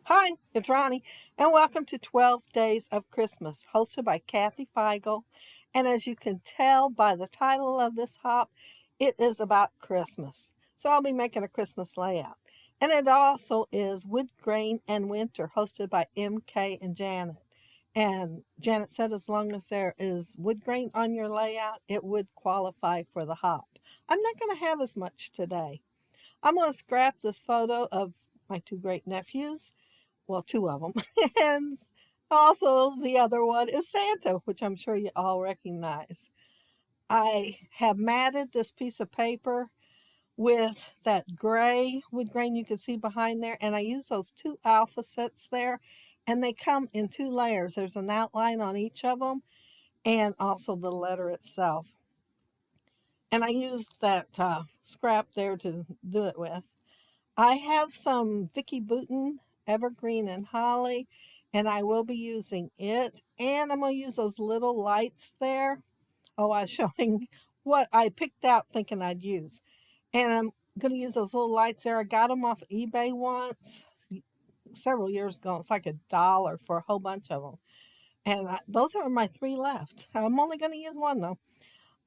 Hi, it's Ronnie, and welcome to 12 Days of Christmas, hosted by Kathy Feigl. And as you can tell by the title of this hop, it is about Christmas. So I'll be making a Christmas layout. And it also is Woodgrain and Winter, hosted by MK and Janet. And Janet said as long as there is wood grain on your layout, it would qualify for the hop. I'm not going to have as much today. I'm going to scrap this photo of my two great nephews, well, two of them. And also the other one is Santa, which I'm sure you all recognize. I have matted this piece of paper with that gray wood grain you can see behind there, and I use those two alpha sets there, and they come in two layers. There's an outline on each of them, and also the letter itself. And I used that scrap there to do it with. I have some Vicki Boutin Evergreen and Holly, and I will be using it. And I'm going to use those little lights there. Oh, I was showing what I picked out thinking I'd use. And I'm going to use those little lights there. I got them off eBay once, several years ago. It's like $1 for a whole bunch of them. And those are my three left. I'm only going to use one though.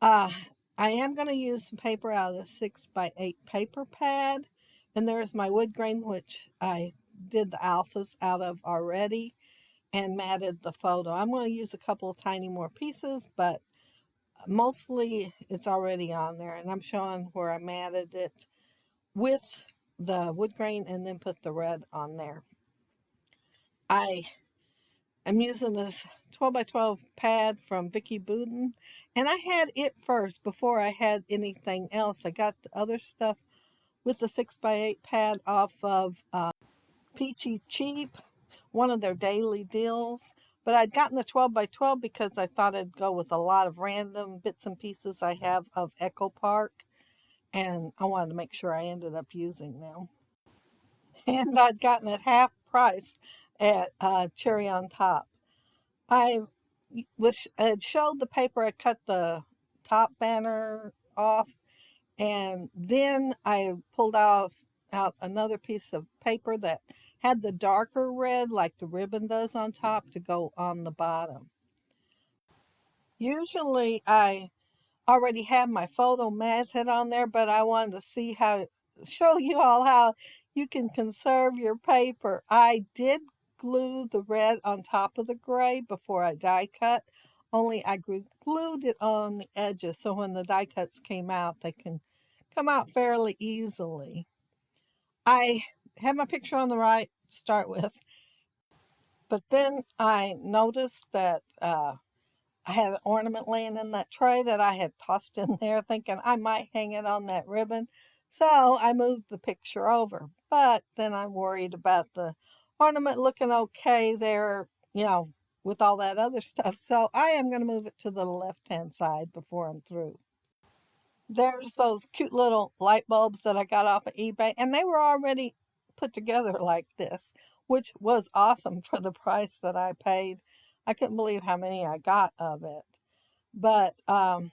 Uh, I am going to use some paper out of the 6x8 paper pad. And there's my wood grain, which I did the alphas out of already and matted the photo. I'm going to use a couple of tiny more pieces, but mostly it's already on there. And I'm showing where I matted it with the wood grain and then put the red on there. I am using this 12x12 pad from Vicki Boutin, and I had it first before I had anything else. I got the other stuff with the 6x8 pad off of Peachy Cheap, one of their daily deals. But I'd gotten the 12x12 because I thought I'd go with a lot of random bits and pieces I have of Echo Park, and I wanted to make sure I ended up using them. And I'd gotten it half price at Cherry on Top. I had showed the paper. I cut the top banner off, and then I pulled out another piece of paper that had the darker red like the ribbon does on top to go on the bottom. Usually I already have my photo matted on there, but I wanted to show you all how you can conserve your paper. I did glue the red on top of the gray before I die cut, only I glued it on the edges so when the die cuts came out, they can come out fairly easily. I have my picture on the right to start with, but then I noticed that I had an ornament laying in that tray that I had tossed in there thinking I might hang it on that ribbon. So I moved the picture over. But then I'm worried about the ornament looking okay there, with all that other stuff. So I am going to move it to the left-hand side before I'm through. There's those cute little light bulbs that I got off of eBay, and they were already put together like this, which was awesome for the price that I paid. I couldn't believe how many I got of it. But, and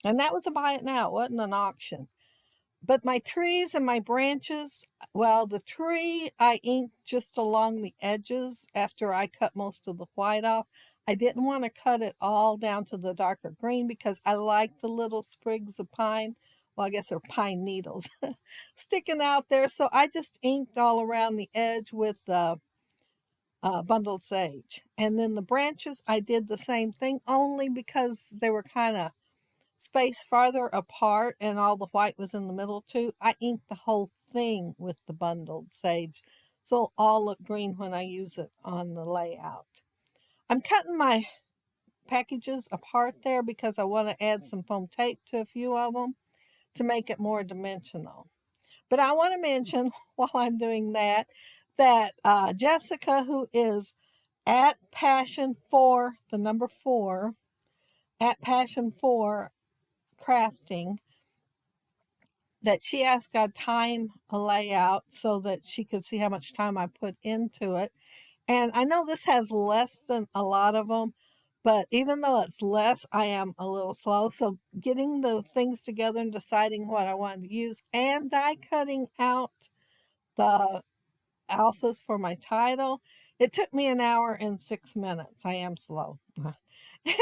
that was a buy it now. It wasn't an auction. But my trees and my branches, well, the tree I inked just along the edges after I cut most of the white off. I didn't want to cut it all down to the darker green because I like the little sprigs of pine. Well, I guess they're pine needles sticking out there. So I just inked all around the edge with bundled sage. And then the branches, I did the same thing, only because they were kind of spaced farther apart and all the white was in the middle too. I inked the whole thing with the bundled sage, so it'll all look green when I use it on the layout. I'm cutting my packages apart there because I want to add some foam tape to a few of them to make it more dimensional. But I want to mention while I'm doing that, Jessica, who is at Passion 4, the number 4, at Passion 4 Crafting, that she asked God time a layout so that she could see how much time I put into it. And I know this has less than a lot of them, but even though it's less, I am a little slow. So getting the things together and deciding what I wanted to use and die cutting out the alphas for my title. It took me an hour and 6 minutes. I am slow.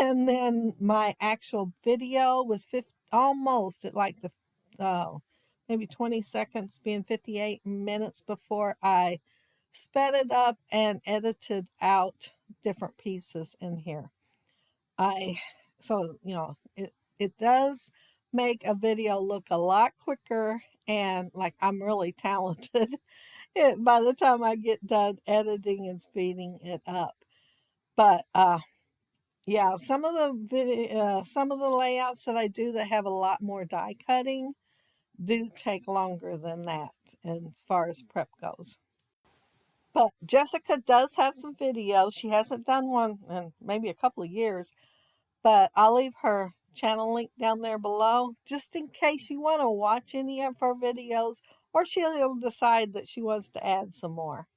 And then my actual video was almost at like the maybe 20 seconds, being 58 minutes before I sped it up and edited out different pieces in here. So it does make a video look a lot quicker and like I'm really talented by the time I get done editing and speeding it up. But yeah, some of the layouts that I do that have a lot more die cutting do take longer than that as far as prep goes. But Jessica does have some videos. She hasn't done one in maybe a couple of years, but I'll leave her channel link down there below just in case you want to watch any of her videos or she'll decide that she wants to add some more.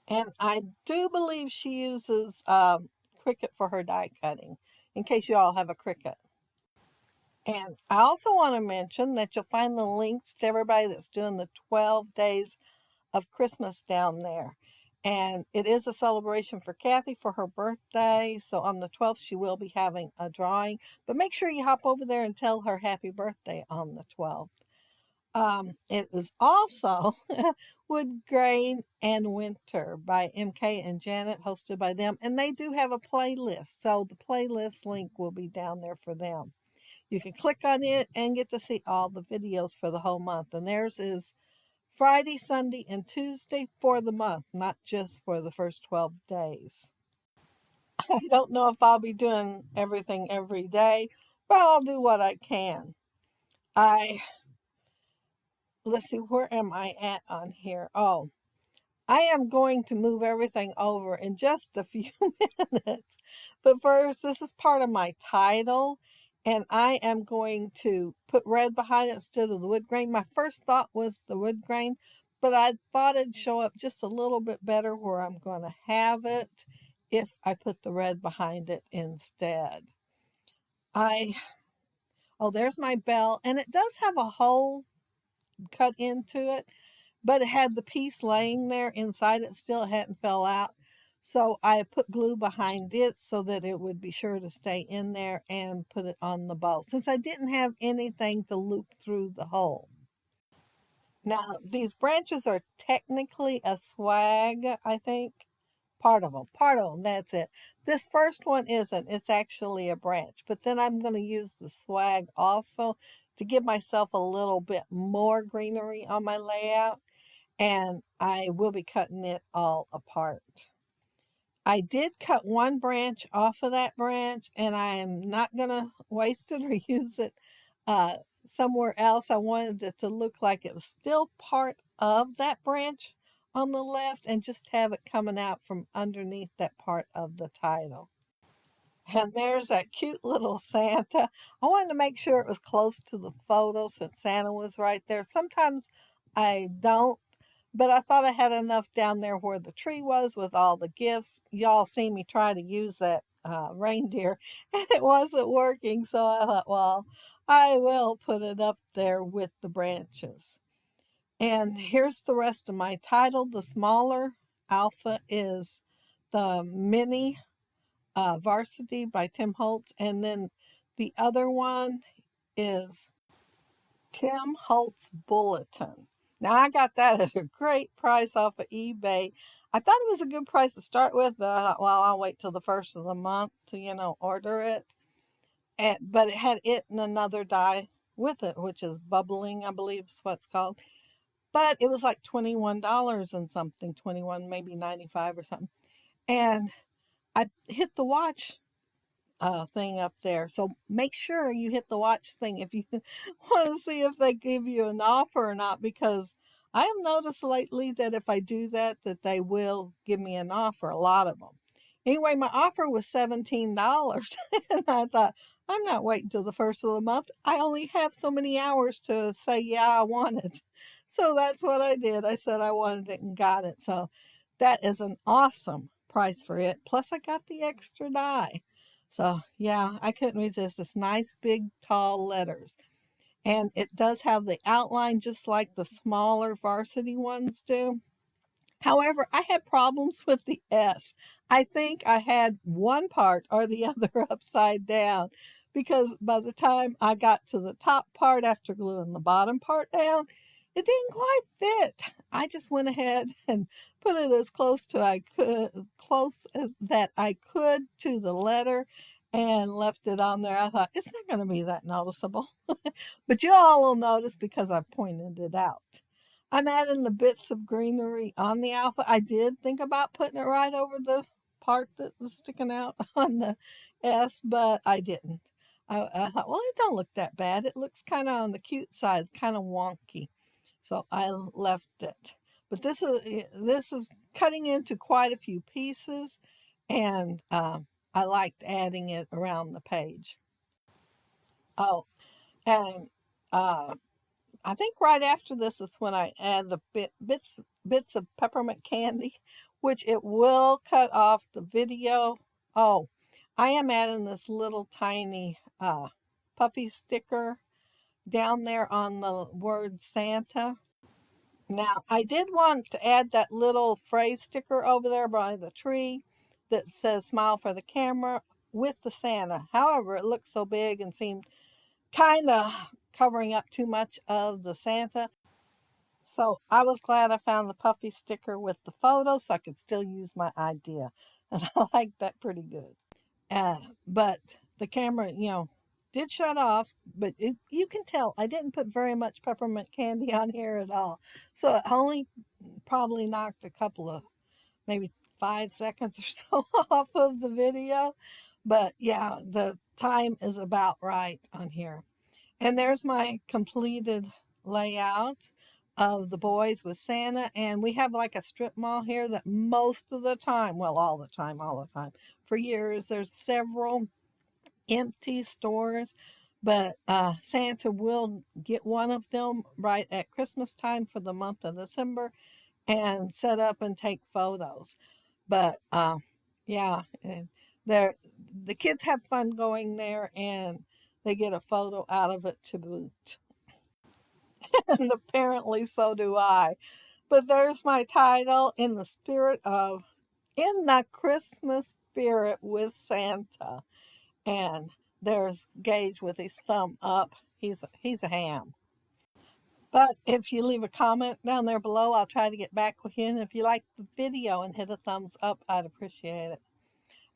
And I do believe she uses Cricut for her die cutting, in case you all have a Cricut. And I also want to mention that you'll find the links to everybody that's doing the 12 days of Christmas down there. And it is a celebration for Kathy for her birthday. So on the 12th, she will be having a drawing. But make sure you hop over there and tell her happy birthday on the 12th. It is also Woodgrain and Winter by MK and Janet, hosted by them. And they do have a playlist. So the playlist link will be down there for them. You can click on it and get to see all the videos for the whole month. And theirs is Friday, Sunday, and Tuesday for the month, not just for the first 12 days. I don't know if I'll be doing everything every day, but I'll do what I can. Let's see, where am I at on here? Oh, I am going to move everything over in just a few minutes. But first, this is part of my title, and I am going to put red behind it instead of the wood grain. My first thought was the wood grain, but I thought it'd show up just a little bit better where I'm going to have it if I put the red behind it instead. Oh, there's my bell, and it does have a hole cut into it, but it had the piece laying there inside it still. It hadn't fell out. So I put glue behind it so that it would be sure to stay in there and put it on the bow, since I didn't have anything to loop through the hole. Now, these branches are technically a swag, I think. Part of them, that's it. This first one isn't. It's actually a branch. But then I'm going to use the swag also to give myself a little bit more greenery on my layout. And I will be cutting it all apart. I did cut one branch off of that branch, and I am not going to waste it or use it somewhere else. I wanted it to look like it was still part of that branch on the left and just have it coming out from underneath that part of the title. And there's that cute little Santa. I wanted to make sure it was close to the photo since Santa was right there. Sometimes I don't, but I thought I had enough down there where the tree was with all the gifts. Y'all see me try to use that reindeer, and it wasn't working. So I thought, well, I will put it up there with the branches. And here's the rest of my title. The smaller alpha is the mini Varsity by Tim Holtz. And then the other one is Tim Holtz Bulletin. Now, I got that at a great price off of eBay. I thought it was a good price to start with, but I thought, well, I'll wait till the first of the month to, order it. But it had it and another die with it, which is bubbling, I believe is what it's called. But it was like $21 and something, 21, maybe 95 or something. And I hit the watch thing up there. So make sure you hit the watch thing if you want to see if they give you an offer or not, because I have noticed lately that if I do that, that they will give me an offer, a lot of them. Anyway, my offer was $17. And I thought, I'm not waiting till the first of the month. I only have so many hours to say, yeah, I want it. So that's what I did. I said I wanted it and got it. So that is an awesome price for it. Plus I got the extra die. So yeah, I couldn't resist. This nice big tall letters. And it does have the outline just like the smaller varsity ones do. However, I had problems with the S. I think I had one part or the other upside down because by the time I got to the top part after gluing the bottom part down, it didn't quite fit. I just went ahead and put it as close to I could, close as that I could to the letter and left it on there. I thought it's not going to be that noticeable, but you all will notice because I pointed it out. I'm adding the bits of greenery on the alpha. I did think about putting it right over the part that was sticking out on the S, but I didn't. I thought, well, it don't look that bad. It looks kind of on the cute side, kind of wonky. So I left it. But this is cutting into quite a few pieces, and I liked adding it around the page. Oh, and I think right after this is when I add the bits of peppermint candy, which it will cut off the video. Oh, I am adding this little tiny puffy sticker down there on the word Santa. Now, I did want to add that little phrase sticker over there by the tree that says smile for the camera with the Santa. However, it looked so big and seemed kind of covering up too much of the Santa. So I was glad I found the puffy sticker with the photo so I could still use my idea. And I like that pretty good. But the camera, did shut off, but you can tell I didn't put very much peppermint candy on here at all. So it only probably knocked a couple of maybe 5 seconds or so off of the video. But yeah, the time is about right on here. And there's my completed layout of the boys with Santa. And we have like a strip mall here that most of the time, well, all the time, for years, there's several empty stores. But Santa will get one of them right at Christmas time for the month of December and set up and take photos. But yeah, and the kids have fun going there and they get a photo out of it to boot. And apparently so do I. But there's my title, in the Christmas spirit with Santa. And there's Gage with his thumb up. He's a ham. But if you leave a comment down there below, I'll try to get back with you. And if you like the video and hit a thumbs up, I'd appreciate it.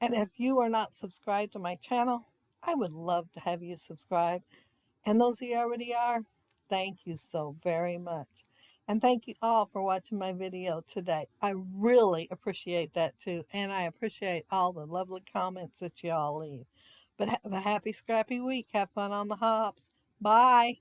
And if you are not subscribed to my channel, I would love to have you subscribe. And those of you already are, thank you so very much. And thank you all for watching my video today. I really appreciate that too. And I appreciate all the lovely comments that you all leave. But have a happy, scrappy week. Have fun on the hops. Bye.